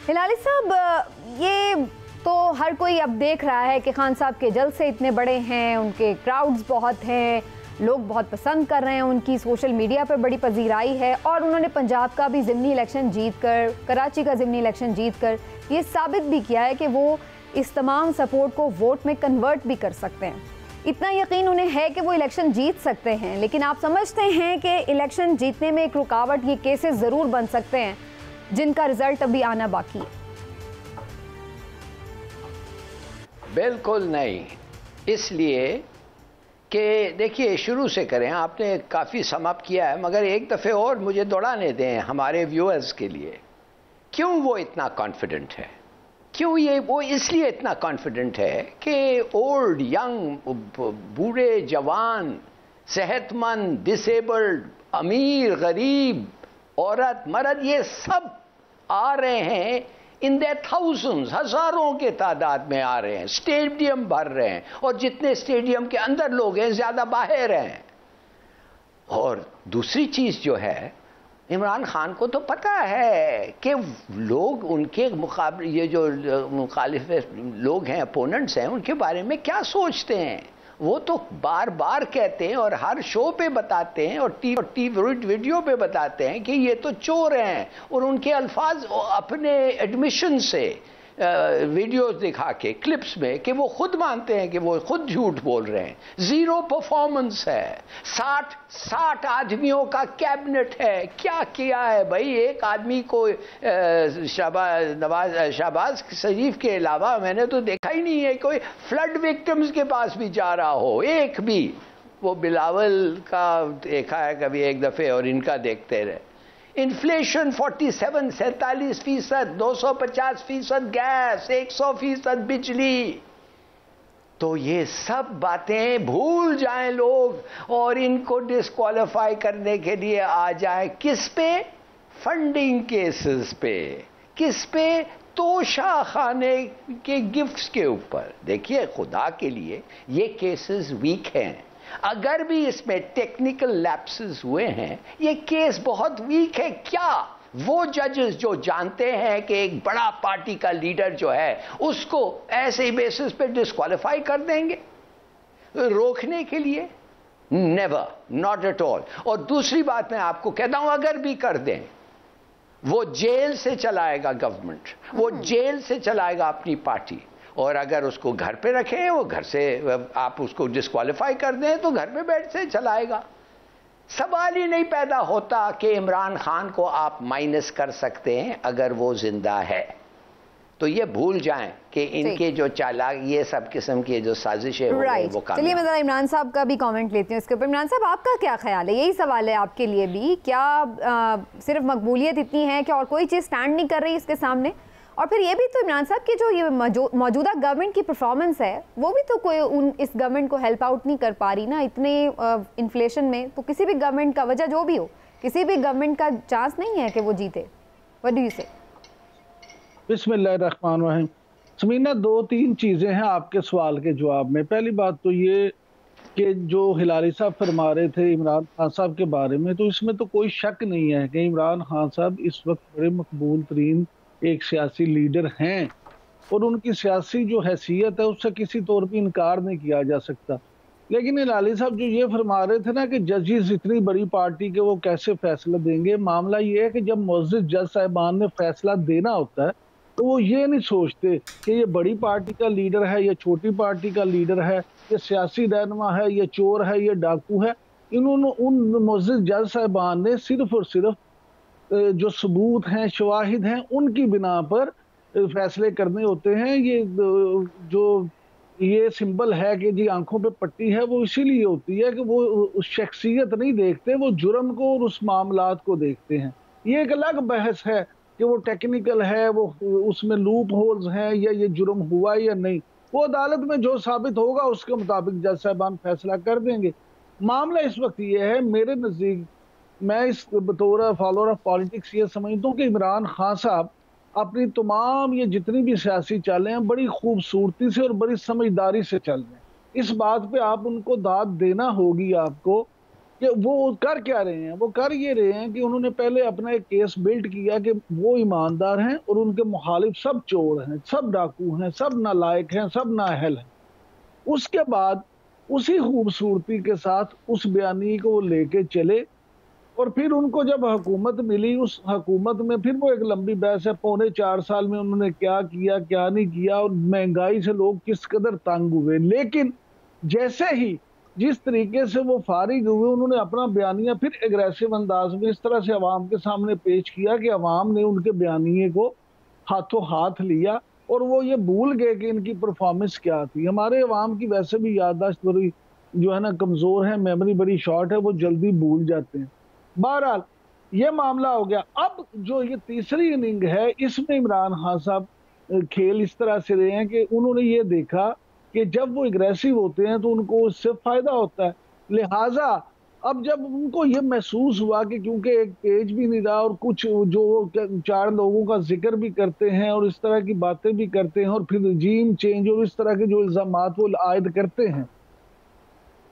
हिलाली साहब, ये तो हर कोई अब देख रहा है कि खान साहब के जलसे इतने बड़े हैं, उनके क्राउड्स बहुत हैं, लोग बहुत पसंद कर रहे हैं, उनकी सोशल मीडिया पर बड़ी पजीराई है और उन्होंने पंजाब का भी ज़िमनी इलेक्शन जीत कर, कराची का ज़िमनी इलेक्शन जीत कर ये साबित भी किया है कि वो इस तमाम सपोर्ट को वोट में कन्वर्ट भी कर सकते हैं। इतना यकीन उन्हें है कि वो इलेक्शन जीत सकते हैं, लेकिन आप समझते हैं कि इलेक्शन जीतने में एक रुकावट ये केसेस ज़रूर बन सकते हैं जिनका रिजल्ट अभी आना बाकी है? बिल्कुल नहीं, इसलिए कि देखिए शुरू से करें, आपने काफ़ी समाप्त किया है, मगर एक दफ़े और मुझे दौड़ाने दें हमारे व्यूअर्स के लिए। क्यों वो इतना कॉन्फिडेंट है? क्यों ये वो इसलिए इतना कॉन्फिडेंट है कि ओल्ड, यंग, बूढ़े, जवान, सेहतमंद, डिसेबल्ड, अमीर, गरीब, औरत, मर्द, ये सब आ रहे हैं इन द थाउजेंड्स, हजारों के तादाद में आ रहे हैं, स्टेडियम भर रहे हैं, और जितने स्टेडियम के अंदर लोग हैं ज्यादा बाहर हैं। और दूसरी चीज जो है, इमरान खान को तो पता है कि लोग उनके मुकाबले, ये जो मुखालिफ लोग हैं, अपोनेंट्स हैं, उनके बारे में क्या सोचते हैं। वो तो बार बार कहते हैं और हर शो पे बताते हैं और टीवी वीडियो पे बताते हैं कि ये तो चोर हैं, और उनके अल्फाज अपने एडमिशन से वीडियोस दिखा के, क्लिप्स में, कि वो खुद मानते हैं कि वो खुद झूठ बोल रहे हैं। जीरो परफॉर्मेंस है, 60 आदमियों का कैबिनेट है। क्या किया है भाई? एक आदमी को शहबाज शरीफ के अलावा मैंने तो देखा ही नहीं है कोई फ्लड विक्टिम्स के पास भी जा रहा हो, एक भी। वो बिलावल का देखा है कभी एक दफे, और इनका देखते रहे। इन्फ्लेशन 47-47%, 250% गैस, 100% बिजली। तो ये सब बातें भूल जाएं लोग और इनको डिस्क्वालीफाई करने के लिए आ जाएं किस पे? फंडिंग केसेस पे। किस पे? तोशा खाने के गिफ्ट्स के ऊपर। देखिए, खुदा के लिए ये केसेस वीक हैं। अगर भी इसमें टेक्निकल लैप्सेस हुए हैं, ये केस बहुत वीक है। क्या वो जजेस जो जानते हैं कि एक बड़ा पार्टी का लीडर जो है उसको ऐसे बेसिस पे डिस्क्वालीफाई कर देंगे रोकने के लिए? Never, not at all. और दूसरी बात मैं आपको कहता हूं, अगर भी कर दें, वो जेल से चलाएगा गवर्नमेंट, वो जेल से चलाएगा अपनी पार्टी। और अगर उसको घर पे रखें, वो घर से आप उसको डिस्क्वालीफाई कर दें तो घर पे बैठ से चलाएगा। सवाल ही नहीं पैदा होता कि इमरान खान को आप माइनस कर सकते हैं अगर वो जिंदा है। तो ये भूल जाएं कि इनके जो चालाक, ये सब किस्म की जो साजिशें हो रही हैं वो काम। चलिए, मैं जरा इमरान साहब का भी कमेंट लेती हूँ इसके ऊपर। इमरान साहब, आपका क्या ख्याल है? यही सवाल है आपके लिए भी। क्या सिर्फ मकबूलियत इतनी है कि और कोई चीज़ स्टैंड नहीं कर रही इसके सामने? और फिर ये भी तो इमरान साहब की जो ये मौजूदा गवर्नमेंट की परफॉर्मेंस है, वो भी तो कोई इस गवर्नमेंट को हेल्प आउट नहीं कर पा रही ना इतने इन्फ्लेशन में। तो किसी भी गवर्नमेंट का, वजह जो भी हो, किसी भी गवर्नमेंट का चांस नहीं है कि वो जीते। व्हाट डू यू से? बिस्मिल्लाहिर्रहमानिर्रहीम। समीना, 2-3 चीज़ें हैं आपके सवाल के जवाब में। पहली बात तो ये कि जो हिलाली साहब फरमा रहे थे इमरान खान साहब के बारे में, तो इसमें तो कोई शक नहीं है कि इमरान खान साहब इस वक्त बड़े मकबूल तरीन एक सियासी लीडर हैं, और उनकी सियासी जो हैसियत है उससे किसी तौर पे इनकार नहीं किया जा सकता। लेकिन हिलाली साहब जो ये फरमा रहे थे ना कि जजेस इतनी बड़ी पार्टी के वो कैसे फैसला देंगे, मामला ये है कि जब मुअज़्ज़िज़ जज साहिबान ने फैसला देना होता है तो वो ये नहीं सोचते कि ये बड़ी पार्टी का लीडर है, ये छोटी पार्टी का लीडर है, ये सियासी रहनुमा है, ये चोर है, ये डाकू है। इन्होंने, उन मुअज़्ज़िज़ जज साहिबान ने सिर्फ और सिर्फ जो सबूत हैं, शवाहिद हैं, उनकी बिना पर फैसले करने होते हैं। ये जो ये सिंबल है कि जी आंखों पे पट्टी है, वो इसीलिए होती है कि वो उस शख्सियत नहीं देखते, वो जुर्म को और उस मामलात को देखते हैं। ये एक अलग बहस है कि वो टेक्निकल है, वो उसमें लूप होल्स हैं, या ये जुर्म हुआ या नहीं। वो अदालत में जो साबित होगा उसके मुताबिक जज साहबान फैसला कर देंगे। मामला इस वक्त ये है, मेरे नज़दीक, मैं इस बतौर फॉलोअर ऑफ पॉलिटिक्स ये समझता हूँ कि इमरान खान साहब अपनी तमाम ये जितनी भी सियासी चालें हैं बड़ी खूबसूरती से और बड़ी समझदारी से चल रहे हैं। इस बात पे आप उनको दाद देना होगी आपको कि वो कर क्या रहे हैं। वो कर ये रहे हैं कि उन्होंने पहले अपना एक केस बिल्ड किया कि वो ईमानदार हैं और उनके मुखालिफ सब चोर हैं, सब डाकू हैं, सब नालायक हैं, सब नाअहल हैं। उसके बाद उसी खूबसूरती के साथ उस बयानी को लेके चले और फिर उनको जब हुकूमत मिली, उस हुकूमत में फिर वो एक लंबी बहस है, 4.25 साल में उन्होंने क्या किया क्या नहीं किया और महंगाई से लोग किस कदर तंग हुए। लेकिन जैसे ही जिस तरीके से वो फारिग हुए, उन्होंने अपना बयानिया फिर एग्रेसिव अंदाज में इस तरह से अवाम के सामने पेश किया कि अवाम ने उनके बयानिए को हाथों हाथ लिया और वो ये भूल गए कि इनकी परफॉर्मेंस क्या थी। हमारे अवाम की वैसे भी याददाश्त बड़ी जो है ना कमज़ोर है, मेमोरी बड़ी शॉर्ट है, वो जल्दी भूल जाते हैं। बहरहाल ये मामला हो गया। अब जो ये तीसरी इनिंग है, इसमें इमरान खान साहब खेल इस तरह से रहे हैं कि उन्होंने ये देखा कि जब वो एग्रेसिव होते हैं तो उनको इससे फायदा होता है। लिहाजा अब जब उनको ये महसूस हुआ कि क्योंकि एक पेज भी नहीं रहा और कुछ जो 4 लोगों का जिक्र भी करते हैं और इस तरह की बातें भी करते हैं और फिर रजीम चेंज और इस तरह के जो इल्जामात वो आयद करते हैं,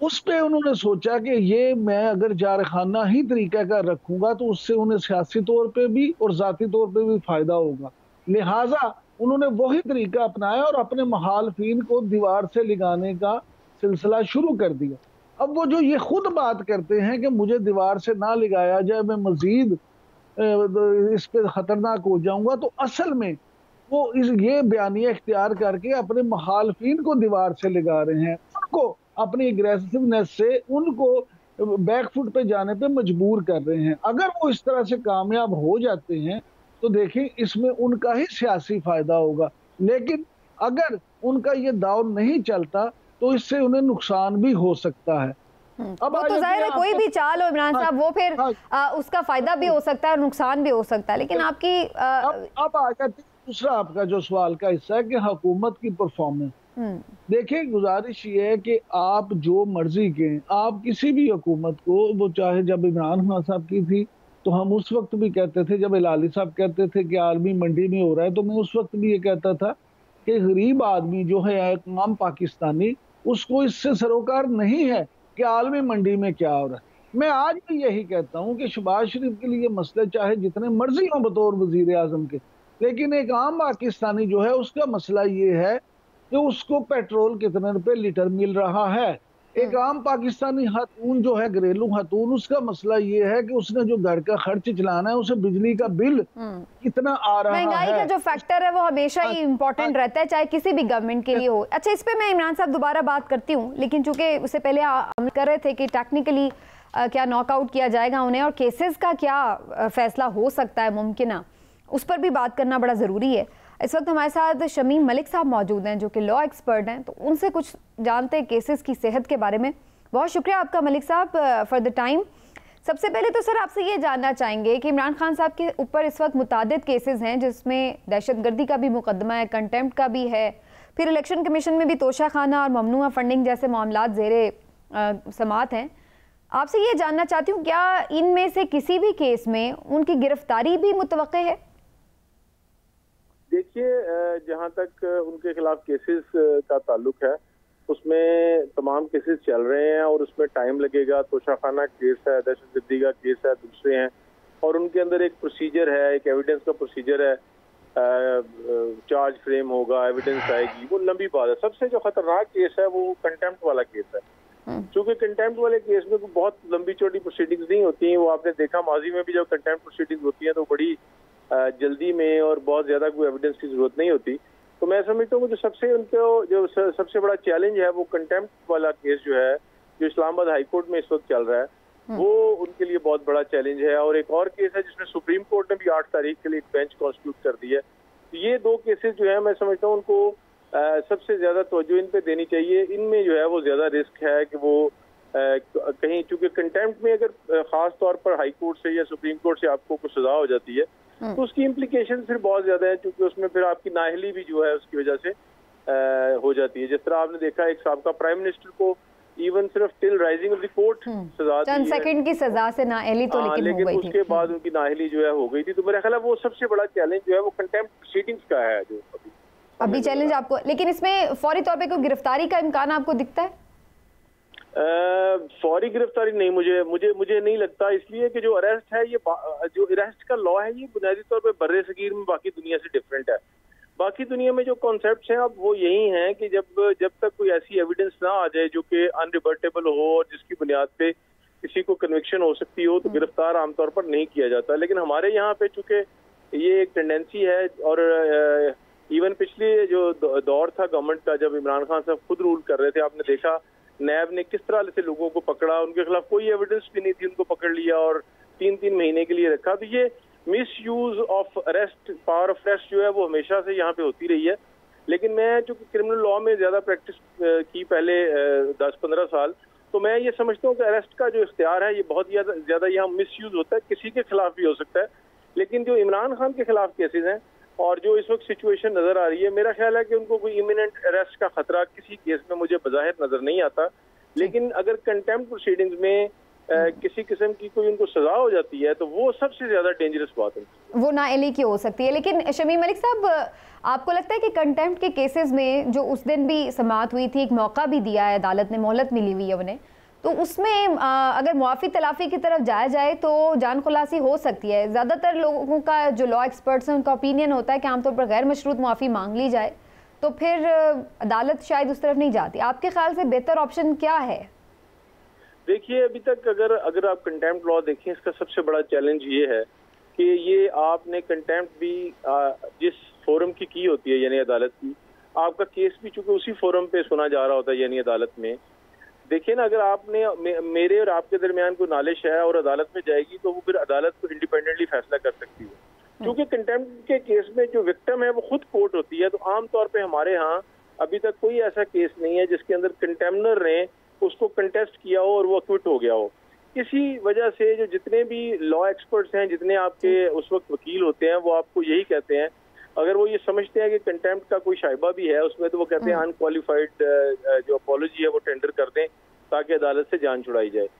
उस पे उन्होंने सोचा कि ये मैं अगर जारखाना ही तरीका का रखूंगा तो उससे उन्हें सियासी तौर पे भी और ज़ाती तौर पे भी फायदा होगा। लिहाजा उन्होंने वही तरीका अपनाया और अपने मुखालफिन को दीवार से लगाने का सिलसिला शुरू कर दिया। अब वो जो ये खुद बात करते हैं कि मुझे दीवार से ना लगाया जाए, मैं मजीद इस पे खतरनाक हो जाऊंगा, तो असल में वो ये बयानिया इख्तियार करके अपने मुखालफिन को दीवार से लगा रहे हैं, उनको अपनी एग्रेसिवनेस से उनको बैकफुट पे जाने पे मजबूर कर रहे हैं। अगर वो इस तरह से कामयाब हो जाते हैं तो देखिए इसमें उनका ही सियासी फायदा होगा, लेकिन अगर उनका ये दाव नहीं चलता तो इससे उन्हें नुकसान भी हो सकता है। अब वो तो जाहिर है कोई भी चाल हो इमरान साहब, वो फिर उसका फायदा भी हो सकता है और नुकसान भी हो सकता है। लेकिन आपकी अब आ जाती दूसरा आपका जो सवाल का हिस्सा है कि हुकूमत की परफॉर्मेंस। देखिए गुजारिश ये है कि आप जो मर्जी के, आप किसी भी हुकूमत को, वो चाहे जब इमरान खान साहब की थी तो हम उस वक्त भी कहते थे, जब हिलाली साहब कहते थे कि आर्मी मंडी में हो रहा है तो मैं उस वक्त भी ये कहता था कि गरीब आदमी जो है एक आम पाकिस्तानी, उसको इससे सरोकार नहीं है कि आलमी मंडी में क्या हो रहा है। मैं आज भी यही कहता हूँ कि शहबाज शरीफ के लिए मसले चाहे जितने मर्जी हों बतौर वजीर आजम के, लेकिन एक आम पाकिस्तानी जो है उसका मसला ये है कि उसको पेट्रोल कितने रुपए लीटर मिल रहा है। एक आम पाकिस्तानी खातून जो है, घरेलू खातून, उसका मसला ये है कि उसने जो घर का खर्च चलाना है, उसे बिजली का बिल कितना आ रहा है। महंगाई का जो फैक्टर है वो हमेशा ही इम्पोर्टेंट रहता है, चाहे किसी भी गवर्नमेंट के लिए हो। अच्छा, इस पे मैं इमरान साहब दोबारा बात करती हूँ, लेकिन चूंकि उससे पहले हम कर रहे थे कि टेक्निकली क्या नॉकआउट किया जाएगा उन्हें और केसेस का क्या फैसला हो सकता है मुमकिन, उस पर भी बात करना बड़ा ज़रूरी है। इस वक्त हमारे साथ शमीम मलिक साहब मौजूद हैं जो कि लॉ एक्सपर्ट हैं, तो उनसे कुछ जानते हैं केसेस की सेहत के बारे में। बहुत शुक्रिया आपका मलिक साहब फॉर द टाइम। सबसे पहले तो सर आपसे ये जानना चाहेंगे कि इमरान खान साहब के ऊपर इस वक्त मुतादिद केसेस हैं जिसमें दहशतगर्दी का भी मुकदमा है, कंटेम्प्ट का भी है, फिर इलेक्शन कमीशन में भी तोशाखाना और ममनुआ फंडिंग जैसे मामलात ज़ेरे समात हैं। आपसे ये जानना चाहती हूँ क्या इनमें से किसी भी केस में उनकी गिरफ्तारी भी मुतवक्के है? देखिए, जहाँ तक उनके खिलाफ केसेस का ताल्लुक है उसमें तमाम केसेस चल रहे हैं और उसमें टाइम लगेगा। तोशाखाना केस है, दहशतगर्दी का केस है, दूसरे हैं, और उनके अंदर एक प्रोसीजर है, एक एविडेंस का प्रोसीजर है। चार्ज फ्रेम होगा, एविडेंस आएगी, वो लंबी बात है। सबसे जो खतरनाक केस है वो कंटेम्प्ट वाला केस है, क्योंकि कंटेम्प्ट वाले केस में बहुत लंबी चौड़ी प्रोसीडिंग्स नहीं होती हैं। वो आपने देखा माजी में भी जब कंटेम्प्ट प्रोसीडिंग्स होती हैं तो बड़ी जल्दी में और बहुत ज्यादा कोई एविडेंस की जरूरत नहीं होती। तो मैं समझता हूँ जो सबसे बड़ा चैलेंज है वो कंटेम्प्ट वाला केस जो है, जो इस्लामाबाद हाई कोर्ट में इस वक्त चल रहा है, वो उनके लिए बहुत बड़ा चैलेंज है। और एक और केस है जिसमें सुप्रीम कोर्ट ने भी 8 तारीख के लिए एक बेंच कॉन्स्टिट्यूट कर दी है। तो ये 2 केसेस जो है मैं समझता हूँ उनको सबसे ज्यादा तवज्जो इन पे देनी चाहिए। इनमें जो है वो ज्यादा रिस्क है कि वो कहीं, चूंकि कंटेम्प्ट में अगर खास तौर पर हाई कोर्ट से या सुप्रीम कोर्ट से आपको कुछ सजा हो जाती है तो उसकी इम्प्लीकेशन फिर बहुत ज्यादा है, क्योंकि उसमें फिर आपकी नाअहली भी जो है उसकी वजह से हो जाती है। जिस तरह आपने देखा एक साबका प्राइम मिनिस्टर को इवन सिर्फ till rising of the court सजा दी है, चंद सेकंड की सजा से नाअहली तो लेकिन उसके बाद उनकी नाअहली जो है हो गई थी। तो मेरा ख्याल है वो सबसे बड़ा चैलेंज जो है वो कंटेम्प्ट प्रोसीडिंग्स का है जो अभी चैलेंज आपको। लेकिन इसमें फौरी तौर पे कोई गिरफ्तारी का इम्कान आपको दिखता है? फौरी गिरफ्तारी नहीं, मुझे नहीं लगता, इसलिए कि जो अरेस्ट है, ये जो अरेस्ट का लॉ है, ये बुनियादी तौर पे बर्रे सगीर में बाकी दुनिया से डिफरेंट है। बाकी दुनिया में जो कॉन्सेप्ट्स हैं अब वो यही हैं कि जब तक कोई ऐसी एविडेंस ना आ जाए जो कि अनरिबर्टेबल हो और जिसकी बुनियाद पे किसी को कन्विक्शन हो सकती हो, तो गिरफ्तार आमतौर पर नहीं किया जाता। लेकिन हमारे यहाँ पे चूंकि ये एक टेंडेंसी है, और इवन पिछले जो दौर था गवर्नमेंट का, जब इमरान खान साहब खुद रूल कर रहे थे, आपने देखा नैब ने किस तरह से लोगों को पकड़ा, उनके खिलाफ कोई एविडेंस भी नहीं थी, उनको पकड़ लिया और 3-3 महीने के लिए रखा। तो ये miss use of arrest, power of arrest जो है वो हमेशा से यहाँ पे होती रही है। लेकिन मैं चूंकि क्रिमिनल लॉ में ज्यादा प्रैक्टिस की पहले 10-15 साल, तो मैं ये समझता हूँ कि अरेस्ट का जो इख्तियार है ये बहुत ज्यादा यहाँ मिस यूज होता है, किसी के खिलाफ भी हो सकता है। लेकिन जो इमरान खान के खिलाफ केसेस हैं और जो इस वक्त सिचुएशन नजर आ रही है, मेरा ख्याल है कि उनको कोई इमिनेंट अरेस्ट का खतरा किसी केस में मुझे बज़ाहिर नजर नहीं आता। लेकिन अगर कंटेम्प्ट प्रोसीडिंग्स में किसी किस्म की कोई उनको सजा हो जाती है तो वो सबसे ज्यादा डेंजरस बात है, वो नाअहली की हो सकती है। लेकिन शमीम मलिक साहब, आपको लगता है कि कंटेम्प्ट के केसेस में जो उस दिन भी समाअत हुई थी, एक मौका भी दिया है अदालत ने, मोहलत मिली हुई है उन्हें, तो उसमें अगर मुआफ़ी तलाफ़ी की तरफ जाया जाए तो जान खुलासी हो सकती है। ज़्यादातर लोगों का, जो लॉ एक्सपर्ट्स हैं, उनका ओपिनियन होता है कि आमतौर पर गैर मशरूत मुआफ़ी मांग ली जाए, तो फिर अदालत शायद उस तरफ नहीं जाती। आपके ख्याल से बेहतर ऑप्शन क्या है? देखिए, अभी तक अगर आप कंटेम्प्ट लॉ देखें, इसका सबसे बड़ा चैलेंज ये है कि ये आपने कंटेम्प्ट भी जिस फोरम की होती है, यानी अदालत की, आपका केस भी चूंकि उसी फोरम पे सुना जा रहा होता है, यानी अदालत में। देखिए ना, अगर आपने मेरे और आपके दरमियान कोई नालिश है और अदालत में जाएगी, तो वो फिर अदालत को इंडिपेंडेंटली फैसला कर सकती है। क्योंकि कंटेम्प्ट के केस में जो विक्टिम है वो खुद कोर्ट होती है। तो आमतौर पे हमारे यहाँ अभी तक कोई ऐसा केस नहीं है जिसके अंदर कंटेम्नर ने उसको कंटेस्ट किया हो और वो एक्विट हो गया हो। इसी वजह से जो जितने भी लॉ एक्सपर्ट्स हैं, जितने आपके उस वक्त वकील होते हैं, वो आपको यही कहते हैं, अगर वो ये समझते हैं कि कंटेम्प्ट का कोई शाइबा भी है उसमें, तो वो कहते हैं अनक्वालिफाइड जो अपॉलॉजी है वो टेंडर कर दें ताकि अदालत से जान छुड़ाई जाए।